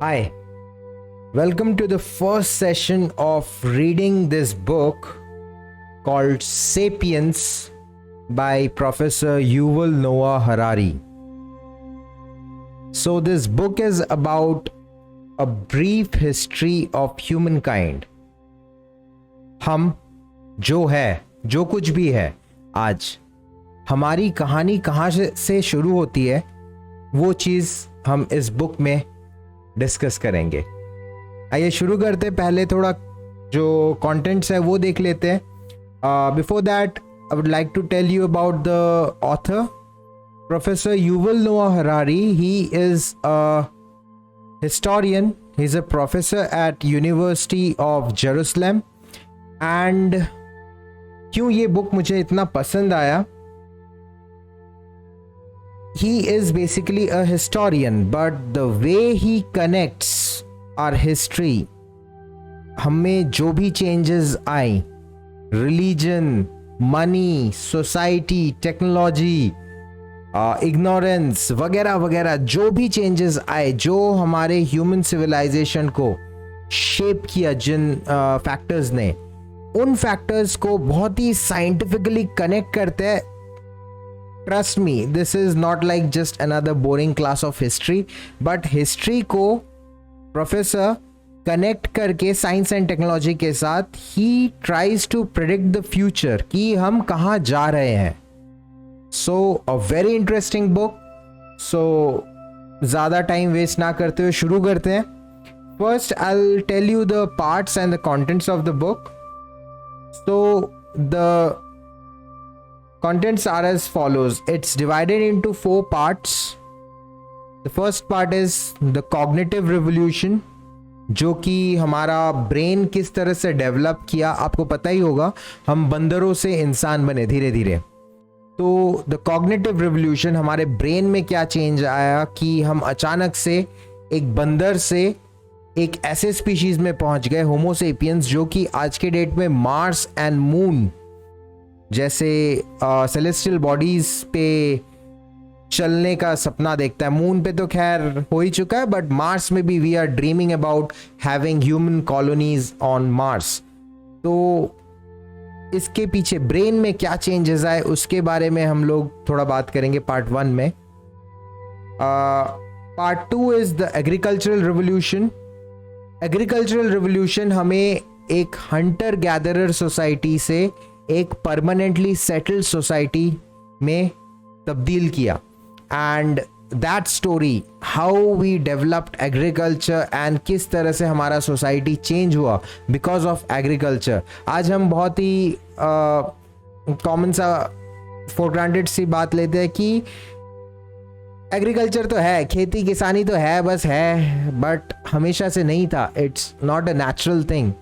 Hi, welcome to the first session of reading this book called Sapiens by Professor Yuval Noah Harari. So, this book is about a brief history of humankind. हम जो है, जो कुछ भी है आज, हमारी कहानी कहाँ से शुरू होती है, वो चीज़ हम इस बुक में डिस्कस करेंगे. आइए शुरू करते. पहले थोड़ा जो कंटेंट्स है वो देख लेते हैं. Before that I would like to tell you about the author professor Yuval Noah Harari. He is a historian. He is a professor at University of Jerusalem. And क्यों ये बुक मुझे इतना पसंद आया, he is basically a historian, but the way he connects our history, हमें जो भी changes आए, religion, money, society, technology, ignorance वगैरह वगैरह, जो भी changes आए, जो हमारे human civilization को shape किया जिन factors ने, उन factors को बहुत ही scientifically connect करते हैं. Trust me, this is not like just another boring class of history, but history को प्रोफेसर कनेक्ट करके साइंस एंड टेक्नोलॉजी के साथ he tries to predict the future कि हम कहाँ जा रहे हैं. So a very interesting book. So ज़्यादा टाइम वेस्ट ना करते हुए शुरू करते हैं. First I'll tell you the parts and the contents of the book. So the contents are as follows. It's divided into 4 parts. The first part is the cognitive revolution, जो कि हमारा brain किस तरह से डेवलप किया. आपको पता ही होगा, हम बंदरों से इंसान बने धीरे धीरे. तो द कॉग्निटिव रिवोल्यूशन, हमारे ब्रेन में क्या चेंज आया कि हम अचानक से एक बंदर से एक ऐसे स्पीशीज में पहुंच गए, होमो सेपियंस, जो कि आज के डेट में मार्स एंड मून जैसे सेलेस्टियल बॉडीज पे चलने का सपना देखता है. मून पे तो खैर हो ही चुका है, बट मार्स में भी we are dreaming about having human colonies on Mars. तो इसके पीछे ब्रेन में क्या चेंजेस आए उसके बारे में हम लोग थोड़ा बात करेंगे पार्ट 1 में. Part 2 is the agricultural revolution. Agricultural revolution हमें एक हंटर गैदरर सोसाइटी से एक परमानेंटली सेटल्ड सोसाइटी में तब्दील किया. And that story, how we developed agriculture and किस तरह से हमारा सोसाइटी चेंज हुआ बिकॉज ऑफ एग्रीकल्चर. आज हम बहुत ही कॉमन सा फॉर ग्रांटेड सी बात लेते हैं कि एग्रीकल्चर तो है, खेती किसानी तो है, बस है, बट हमेशा से नहीं था. It's not a natural thing.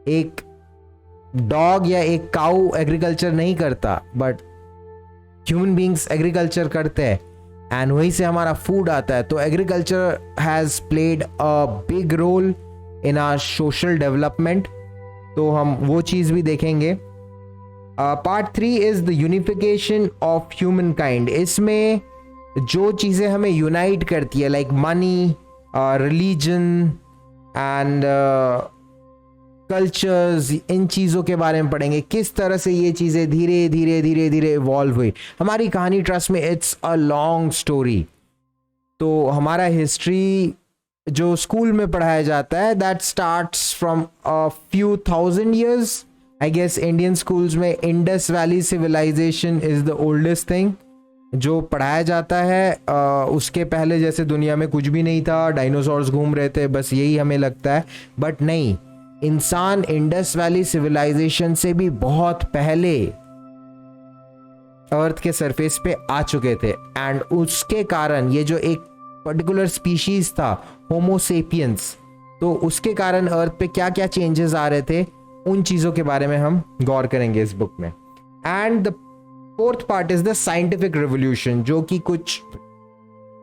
एक डॉग या एक काऊ एग्रीकल्चर नहीं करता, बट ह्यूमन बींग्स एग्रीकल्चर करते हैं एंड वहीं से हमारा फूड आता है. तो agriculture has played a big role in our social development. तो हम वो चीज़ भी देखेंगे. Part 3 is the unification of human kind. इसमें जो चीज़ें हमें यूनाइट करती है, like money, religion and cultures, इन चीज़ों के बारे में पढ़ेंगे. किस तरह से ये चीज़ें धीरे धीरे धीरे धीरे इवॉल्व हुई. हमारी कहानी, ट्रस्ट में, इट्स अ लॉन्ग स्टोरी. तो हमारा हिस्ट्री जो स्कूल में पढ़ाया जाता है, that starts from a few thousand years. I guess Indian schools में Indus valley civilization is the oldest thing जो पढ़ाया जाता है. उसके पहले जैसे दुनिया में कुछ भी नहीं था, डायनासोर्स घूम रहे थे, बस यही हमें लगता है, बट नहीं. इंसान इंडस वैली सिविलाइजेशन से भी बहुत पहले अर्थ के सरफेस पे आ चुके थे. एंड उसके कारण ये जो एक पर्टिकुलर स्पीशीज था, होमो सेपियंस, तो उसके कारण अर्थ पे क्या क्या चेंजेस आ रहे थे, उन चीज़ों के बारे में हम गौर करेंगे इस बुक में. And the 4th part is the scientific revolution, जो कि कुछ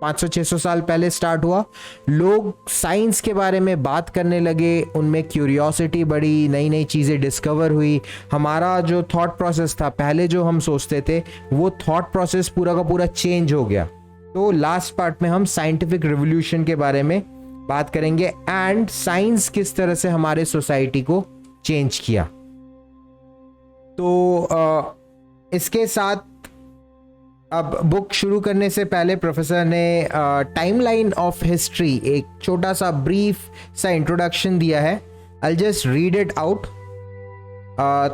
500-600 साल पहले स्टार्ट हुआ. लोग साइंस के बारे में बात करने लगे, उनमें क्यूरियोसिटी बढ़ी, नई नई चीज़ें डिस्कवर हुई. हमारा जो थॉट प्रोसेस था, पहले जो हम सोचते थे, वो थॉट प्रोसेस पूरा का पूरा चेंज हो गया. तो लास्ट पार्ट में हम साइंटिफिक रिवोल्यूशन के बारे में बात करेंगे एंड साइंस किस तरह से हमारे सोसाइटी को चेंज किया। तो इसके साथ अब बुक शुरू करने से पहले प्रोफेसर ने टाइमलाइन ऑफ हिस्ट्री एक छोटा सा ब्रीफ सा इंट्रोडक्शन दिया है। I just read it out.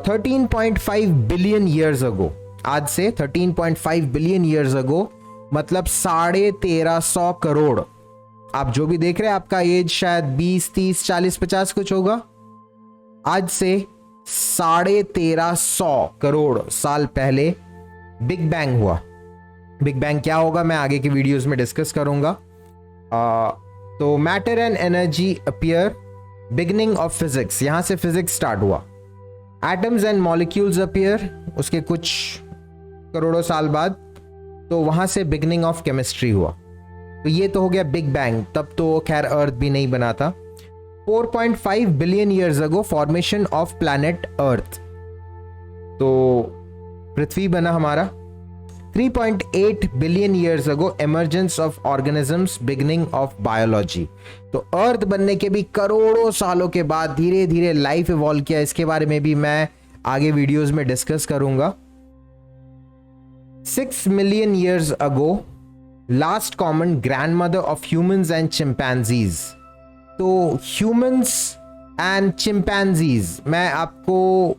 13.5 billion years अगो, आज से 13.5 बिलियन ईयर्स अगो, मतलब 1350 करोड़। आप जो भी देख रहे हैं आपका एज शायद 20, 30, 40, 50 कुछ होगा। आज से 1350 करोड़ साल पहले बिग बैंग हुआ। बिग बैंग क्या होगा मैं आगे की वीडियोस में डिस्कस करूंगा। तो matter and energy appear, beginning of physics, यहां से फिजिक्स स्टार्ट हुआ। एटम्स एंड मॉलिक्यूल्स अपीयर, उसके कुछ करोड़ों साल बाद, तो वहां से बिगनिंग ऑफ केमिस्ट्री हुआ। तो ये तो हो गया बिग बैंग, तब तो खैर अर्थ भी नहीं बना था। 4.5 billion years ago formation of planet Earth, तो पृथ्वी बना हमारा। 3.8 billion years ago emergence of organisms, beginning of biology. तो अर्थ बनने के भी करोड़ों सालों के बाद धीरे धीरे लाइफ इवॉल्व किया। इसके बारे में भी मैं आगे वीडियोस में डिस्कस करूंगा। 6 million years ago last common grandmother of humans and chimpanzees. तो ह्यूमंस एंड चिंपैंजीज, मैं आपको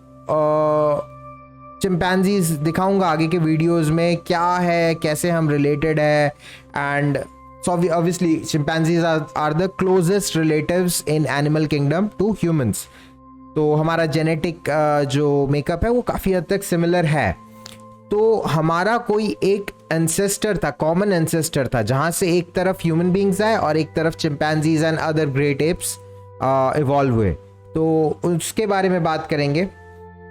चिंपैंजीज दिखाऊंगा आगे के वीडियोस में, क्या है, कैसे हम रिलेटेड है। And so obviously chimpanzees are the closest relatives in animal kingdom to humans. तो हमारा जेनेटिक जो मेकअप है वो काफ़ी हद तक सिमिलर है। तो हमारा कोई एक एंसेस्टर था, कॉमन एंसेस्टर था, जहाँ से एक तरफ ह्यूमन बींग्स आए और एक तरफ chimpanzees and other great apes evolve हुए। तो उसके बारे में बात करेंगे।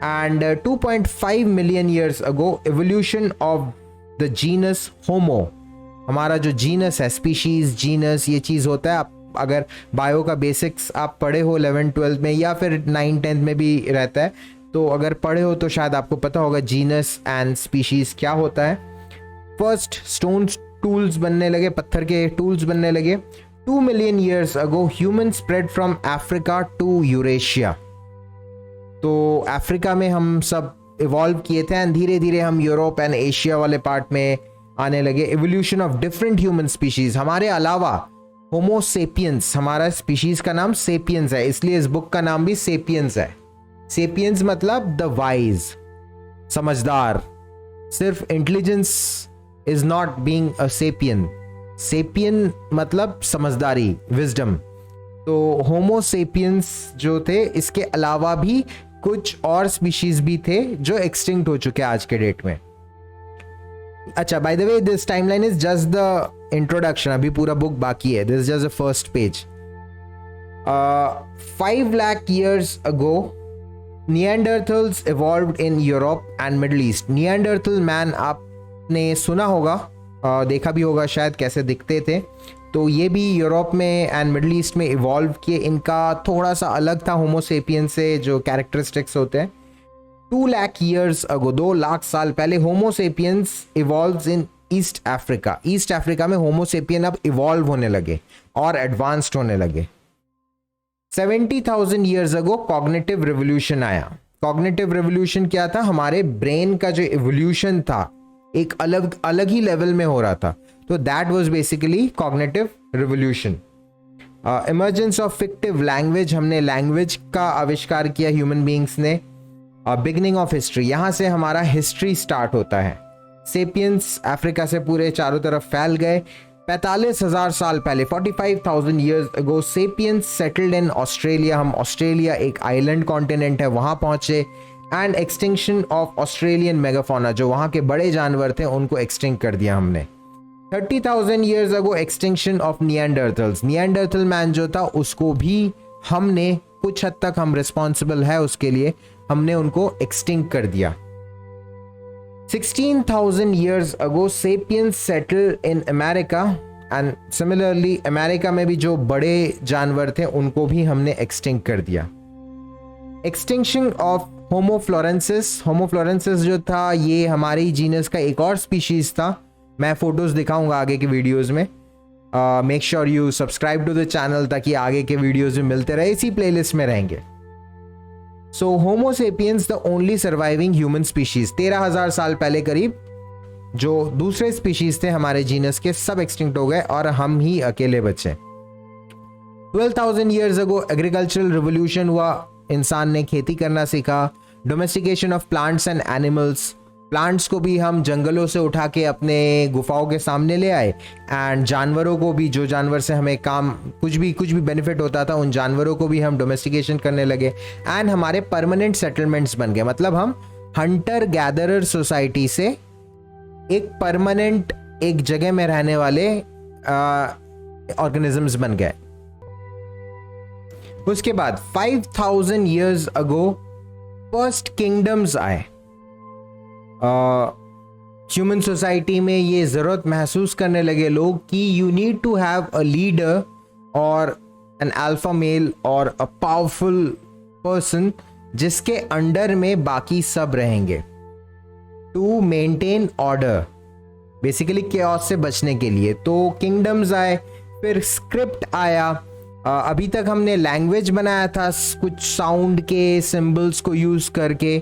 And 2.5 million years ago evolution of the genus Homo. हमारा जो जीनस है, स्पीशीज, जीनस, ये चीज़ होता है। आप अगर बायो का बेसिक्स आप पढ़े हो 11th 12th में, या फिर 9th 10th में भी रहता है, तो अगर पढ़े हो तो शायद आपको पता होगा जीनस एंड स्पीशीज क्या होता है। फर्स्ट स्टोन टूल्स बनने लगे, पत्थर के टूल्स बनने लगे। 2 million years ago human spread from Africa to Eurasia. तो अफ्रीका में हम सब इवॉल्व किए थे एंड धीरे धीरे हम यूरोप एंड एशिया वाले पार्ट में आने लगे। Evolution of different human species, हमारे अलावा होमो सेपियंस, हमारा स्पीशीज का नाम सेपियंस है, इसलिए इस बुक का नाम भी सेपियंस है। सेपियंस मतलब द वाइज, समझदार। सिर्फ intelligence is not being a sapien. Sapien मतलब समझदारी, विजडम। तो होमो सेपियंस जो थे, इसके अलावा भी कुछ और स्पीशीज भी थे जो एक्सटिंक्ट हो चुके हैं आज के डेट में। अच्छा, by the way this timeline is just the introduction, अभी पूरा बुक बाकी है। This is just the first page. 5 lakh years ago Neanderthals evolved in Europe and Middle East. Neanderthal man आपने सुना होगा, देखा भी होगा शायद कैसे दिखते थे। तो ये भी यूरोप में एंड मिडल ईस्ट में इवॉल्व किए। इनका थोड़ा सा अलग था होमो सेपियन से, जो कैरेक्टरिस्टिक्स होते हैं। 2 लाख ईयर्स अगो, 2 लाख साल पहले होमो सेपियंस इवॉल्व्स इन ईस्ट अफ्रीका। ईस्ट अफ्रीका में होमो सेपियन अब इवॉल्व होने लगे और एडवांस्ड होने लगे। 70,000 ईयर्स अगो कॉग्निटिव रिवोल्यूशन आया। कॉग्निटिव रिवोल्यूशन क्या था? हमारे ब्रेन का जो इवोल्यूशन था एक अलग ही लेवल में हो रहा था। तो that was basically cognitive revolution. Emergence of fictive language, हमने लैंग्वेज का आविष्कार किया ह्यूमन बींग्स ने। बिगिनिंग ऑफ हिस्ट्री, यहाँ से हमारा हिस्ट्री स्टार्ट होता है। सेपियंस अफ्रीका से पूरे चारों तरफ फैल गए। 45,000 साल पहले, 45,000 years ago, sapiens settled in Australia. हम ऑस्ट्रेलिया, एक आइलैंड कॉन्टिनेंट है, वहां पहुंचे। एंड एक्सटिंक्शन ऑफ ऑस्ट्रेलियन मेगाफोना, जो वहां के बड़े जानवर थे उनको एक्सटिंक्ट कर दिया हमने। 30,000 years ago extinction of Neanderthals. Neanderthal man जो था उसको भी हमने कुछ हद तक, हम रिस्पॉन्सिबल है उसके लिए, हमने उनको एक्सटिंक्ट कर दिया। 16,000 years ago sapiens settled in America and similarly America में भी जो बड़े जानवर थे उनको भी हमने एक्सटिंक्ट कर दिया। एक्सटिंक्शन ऑफ होमो फ्लोरेंसिस। होमो फ्लोरेंसिस जो था ये हमारी जीनस का एक और स्पीशीज था, मैं फोटोज दिखाऊंगा आगे के वीडियोस में। Make sure you subscribe to the channel ताकि आगे के वीडियोज भी मिलते रहे, इसी प्लेलिस्ट में रहेंगे. So Homo sapiens the only surviving human species. 13,000 साल पहले करीब जो दूसरे स्पीशीज थे हमारे जीनस के सब एक्सटिंक्ट हो गए और हम ही अकेले बचे. 12,000 ईयर्स अगो एग्रीकल्चरल रिवोल्यूशन हुआ. इंसान ने खेती करना सीखा. Domestication of plants and animals. Plants को भी हम जंगलों से उठा के अपने गुफाओं के सामने ले आए एंड जानवरों को भी, जो जानवर से हमें काम कुछ भी बेनिफिट होता था, उन जानवरों को भी हम डोमेस्टिकेशन करने लगे एंड हमारे परमानेंट सेटलमेंट्स बन गए. मतलब हम हंटर गैदरर सोसाइटी से एक परमानेंट एक जगह में रहने वाले ऑर्गेनिजम्स बन गए. उसके बाद 5,000 ईयर्स अगो फर्स्ट किंगडम्स आए. ह्यूमन सोसाइटी में ये ज़रूरत महसूस करने लगे लोग कि you need to have a leader और एन अल्फा मेल और अ पावरफुल पर्सन जिसके अंडर में बाकी सब रहेंगे to maintain order, basically chaos से बचने के लिए. तो किंगडम्स आए, फिर स्क्रिप्ट आया. अभी तक हमने लैंग्वेज बनाया था कुछ साउंड के सिंबल्स को यूज करके,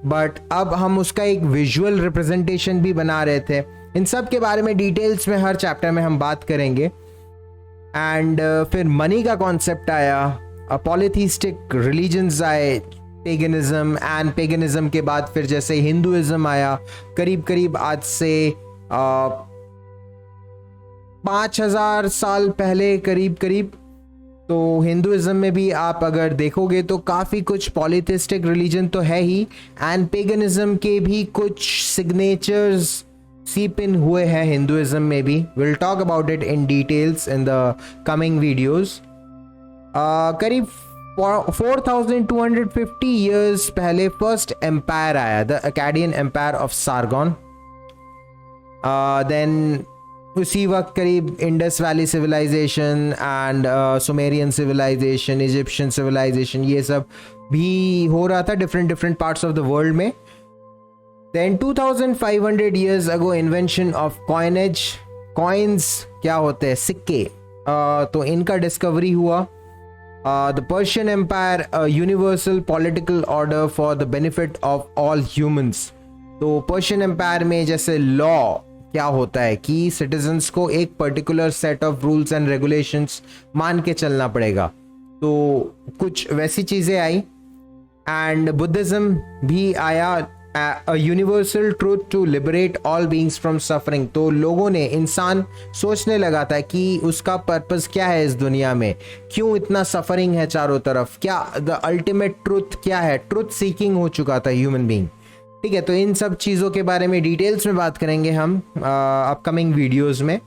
बट अब हम उसका एक विजुअल रिप्रेजेंटेशन भी बना रहे थे. इन सब के बारे में डिटेल्स में हर चैप्टर में हम बात करेंगे. एंड फिर मनी का कॉन्सेप्ट आया. पॉलीथीस्टिक रिलीजन्स आए, पेगनिज्म, एंड पेगनिज्म के बाद फिर जैसे हिंदुइज्म आया करीब आज से 5,000 साल पहले करीब. तो हिंदुइज्म में भी आप अगर देखोगे तो काफ़ी कुछ पॉलीथिस्टिक रिलीजन तो है ही, एंड पेगनिज्म के भी कुछ सिग्नेचर्स सीप इन हुए हैं हिंदुइज्म में भी. Will talk about it in details in the coming videos. करीब 4,250 ईयर्स पहले फर्स्ट एम्पायर आया, the Akkadian empire of Sargon. Then उसी वक्त करीब Indus valley civilization and Sumerian civilization, Egyptian civilization, ये सब भी हो रहा था different parts of the world में. Then 2,500 years ago invention of coinage. Coins क्या होते हैं? सिक्के. तो इनका डिस्कवरी हुआ. The Persian empire, universal political order for the benefit of all humans. तो पर्शियन एम्पायर में जैसे लॉ क्या होता है कि सिटीजन्स को एक particular set of rules and regulations मान के चलना पड़ेगा, तो कुछ वैसी चीज़ें आई. एंड बुद्धिज्म भी आया, a universal truth to liberate all beings from suffering. तो लोगों ने, इंसान सोचने लगा था कि उसका पर्पस क्या है इस दुनिया में, क्यों इतना सफरिंग है चारों तरफ, क्या द अल्टीमेट ट्रूथ क्या है. ट्रूथ सीकिंग हो चुका था ह्यूमन बीइंग. ठीक है, तो इन सब चीज़ों के बारे में डिटेल्स में बात करेंगे हम अपकमिंग वीडियोस में.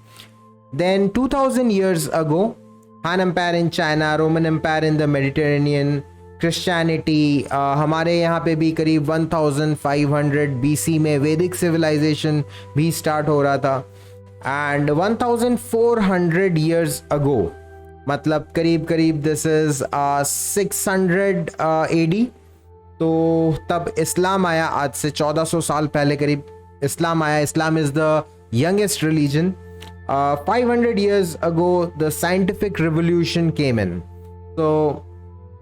Then 2,000 years ago Han empire in China, Roman empire in the Mediterranean, Christianity. हमारे यहाँ पे भी करीब 1500 BC में वैदिक सिविलाइजेशन भी स्टार्ट हो रहा था. एंड 1400 ईयर्स अगो, मतलब करीब दिस इज 600 AD, तो तब इस्लाम आया. आज से 1400 साल पहले करीब इस्लाम आया. Islam is the youngest religion. 500 years ago the scientific revolution came in. So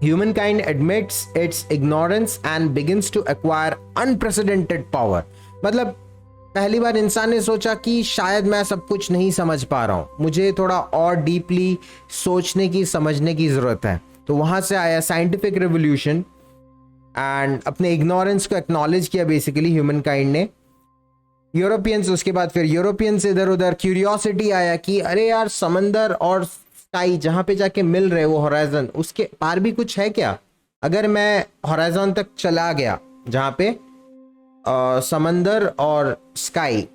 humankind admits its ignorance and begins to acquire unprecedented power. मतलब पहली बार इंसान ने सोचा कि शायद मैं सब कुछ नहीं समझ पा रहा हूँ, मुझे थोड़ा और डीपली सोचने की, समझने की ज़रूरत है. तो वहाँ से आया साइंटिफिक रेवोल्यूशन एंड अपने इग्नोरेंस को एक्नॉलेज किया बेसिकली ह्यूमन काइंड ने. यूरोपियंस, उसके बाद फिर यूरोपियंस इधर उधर क्यूरियोसिटी आया कि अरे यार समंदर और स्काई जहाँ पे जाके मिल रहे वो होराइजन, उसके पार भी कुछ है क्या? अगर मैं होराइजन तक चला गया जहाँ पे समंदर और स्काई,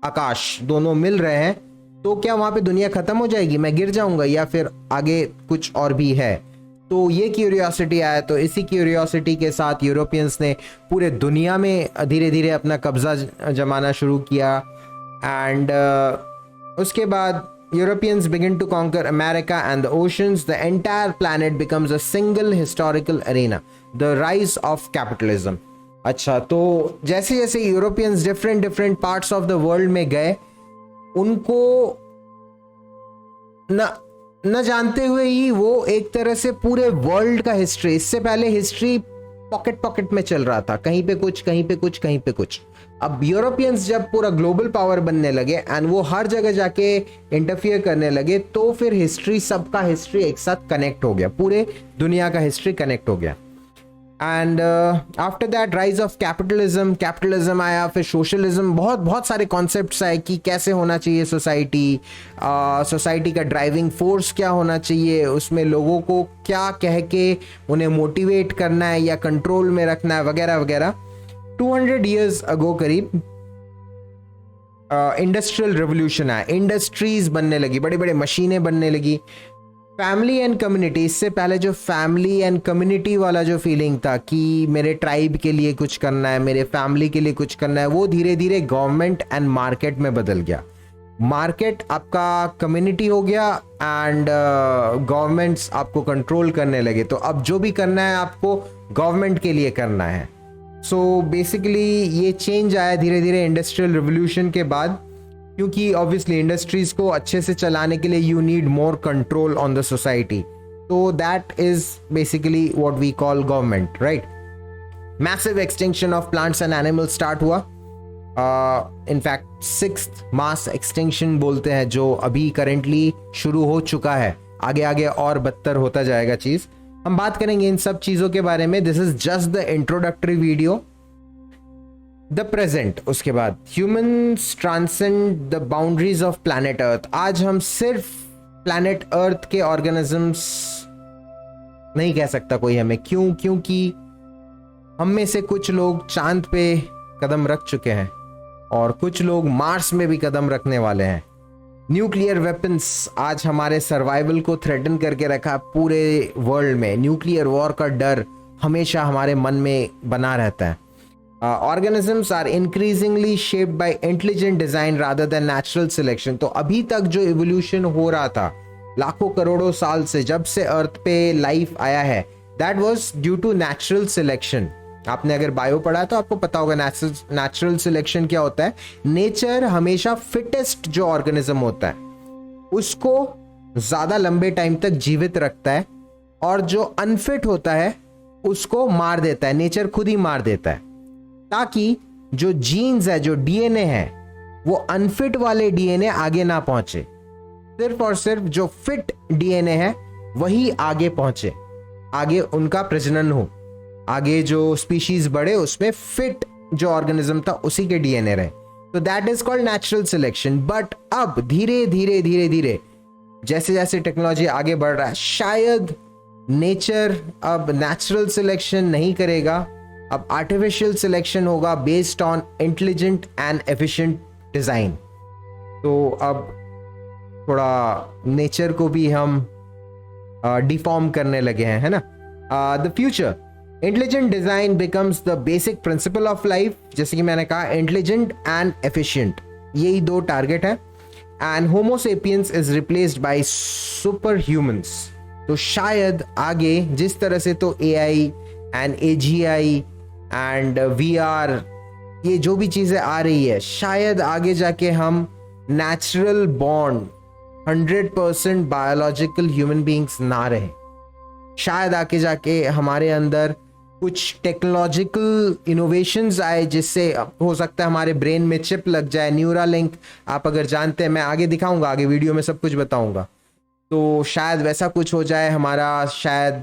आकाश दोनों मिल रहे हैं, तो क्या वहाँ पे दुनिया खत्म हो जाएगी, मैं गिर जाऊंगा, या फिर आगे कुछ और भी है? तो ये क्यूरियोसिटी आया. तो इसी क्यूरियोसिटी के साथ यूरोपियंस ने पूरे दुनिया में धीरे धीरे अपना कब्जा जमाना शुरू किया. एंड उसके बाद Europeans begin to conquer America and the oceans. The entire planet becomes a single historical arena. The rise of capitalism. अच्छा, तो जैसे जैसे Europeans different parts of the world में गए, उनको न न जानते हुए ही वो एक तरह से पूरे वर्ल्ड का हिस्ट्री, इससे पहले हिस्ट्री पॉकेट पॉकेट में चल रहा था, कहीं पे कुछ कहीं पे कुछ कहीं पे कुछ। अब यूरोपियंस जब पूरा ग्लोबल पावर बनने लगे एंड वो हर जगह जाके इंटरफियर करने लगे, तो फिर हिस्ट्री, सबका हिस्ट्री एक साथ कनेक्ट हो गया, पूरे दुनिया का हिस्ट्री कनेक्ट हो गया। And after that rise of capitalism आया, फिर सोशलिज्म, बहुत बहुत सारे कॉन्सेप्ट्स आए कि कैसे होना चाहिए सोसाइटी, सोसाइटी का ड्राइविंग फोर्स क्या होना चाहिए, उसमें लोगों को क्या कह के उन्हें मोटिवेट करना है या कंट्रोल में रखना है, वगैरह वगैरह। 200 ईयर्स अगो करीब इंडस्ट्रियल रिवोल्यूशन आया, इंडस्ट्रीज बनने लगी, बड़ी बड़ी मशीनें बनने लगी। फैमिली एंड कम्युनिटी, इससे पहले जो फैमिली एंड कम्युनिटी वाला जो फीलिंग था कि मेरे ट्राइब के लिए कुछ करना है, मेरे फैमिली के लिए कुछ करना है, वो धीरे धीरे गवर्नमेंट एंड मार्केट में बदल गया। मार्केट आपका कम्युनिटी हो गया एंड गवर्नमेंट्स आपको कंट्रोल करने लगे। तो अब जो भी करना है आपको गवर्नमेंट के लिए करना है। सो बेसिकली ये चेंज आया धीरे धीरे इंडस्ट्रियल रिवोल्यूशन के बाद, क्योंकि ऑब्वियसली इंडस्ट्रीज को अच्छे से चलाने के लिए you need more control on the society. तो that is basically what we call government, right. Massive extinction of plants and animals start हुआ। इनफैक्ट 6th मास एक्सटिंक्शन बोलते हैं, जो अभी करेंटली शुरू हो चुका है, आगे आगे और बदतर होता जाएगा चीज। हम बात करेंगे इन सब चीजों के बारे में। This is just the introductory video. The present, उसके बाद humans transcend the boundaries of planet Earth. आज हम सिर्फ प्लैनेट अर्थ के ऑर्गेनिजम्स नहीं कह सकता कोई हमें, क्यों? क्योंकि हम में से कुछ लोग चांद पे कदम रख चुके हैं और कुछ लोग मार्स में भी कदम रखने वाले हैं। न्यूक्लियर वेपन्स आज हमारे सर्वाइवल को थ्रेटन करके रखा पूरे वर्ल्ड में। न्यूक्लियर वॉर का डर हमेशा हमारे मन में बना रहता है। Organisms are increasingly shaped by intelligent design rather than natural selection। तो अभी तक जो इवोल्यूशन हो रहा था लाखों करोड़ों साल से, जब से अर्थ पे लाइफ आया है, that was due to natural selection. आपने अगर बायो पढ़ा है तो आपको पता होगा नेचुरल सिलेक्शन क्या होता है। नेचर हमेशा फिटेस्ट जो ऑर्गेनिज्म होता है उसको ज्यादा लंबे टाइम तक जीवित रखता है, और जो अनफिट होता है उसको मार देता है, नेचर खुद ही मार देता है, ताकि जो जीन्स है, जो डीएनए है, वो अनफिट वाले डीएनए आगे ना पहुंचे। सिर्फ और सिर्फ जो फिट डीएनए है वही आगे पहुंचे, आगे उनका प्रजनन हो, आगे जो स्पीशीज बढ़े उसमें फिट जो ऑर्गेनिज्म था उसी के डीएनए रहे। तो that is called natural selection. But अब धीरे धीरे धीरे धीरे जैसे जैसे टेक्नोलॉजी आगे बढ़ रहा है, शायद नेचर अब नेचुरल सिलेक्शन नहीं करेगा, अब आर्टिफिशियल सिलेक्शन होगा based on intelligent and efficient design. तो अब थोड़ा नेचर को भी हम डिफॉर्म करने लगे हैं, है ना। The future, intelligent design becomes the basic principle of life. जैसे कि मैंने कहा, इंटेलिजेंट एंड एफिशिएंट, यही दो टारगेट है। And homo sapiens is replaced by super humans. तो शायद आगे जिस तरह से तो AI and AGI and VR, ये जो भी चीजें आ रही है, शायद आगे जाके हम natural bond 100% biological human beings ना रहे। शायद आगे जाके हमारे अंदर कुछ टेक्नोलॉजिकल इनोवेशंस आए, जिससे हो सकता है हमारे ब्रेन में चिप लग जाए, न्यूरालिंक। आप अगर जानते हैं, मैं आगे दिखाऊंगा, आगे वीडियो में सब कुछ बताऊंगा। तो शायद वैसा कुछ हो जाए हमारा, शायद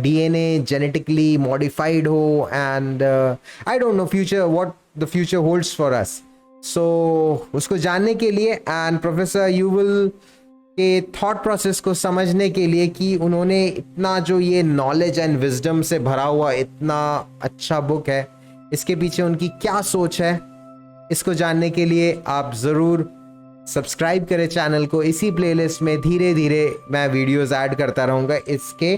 डीएनए जेनेटिकली मॉडिफाइड हो, and I don't know future, what the future holds for us. So उसको जानने के लिए एंड प्रोफेसर युवल के थॉट प्रोसेस को समझने के लिए कि उन्होंने इतना जो ये नॉलेज एंड विजडम से भरा हुआ इतना अच्छा बुक है, इसके पीछे उनकी क्या सोच है, इसको जानने के लिए आप ज़रूर सब्सक्राइब करें चैनल को। इसी प्लेलिस्ट में धीरे धीरे मैं वीडियोस ऐड करता रहूँगा इसके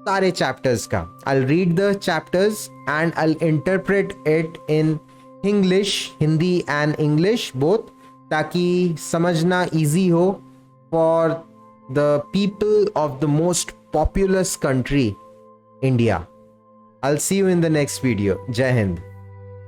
सारे चैप्टर्स का। I'll read the chapters and I'll interpret it in English, Hindi and English both, ताकि समझना easy हो for the people of the most populous country, India. I'll see you in the next video. Jai Hind.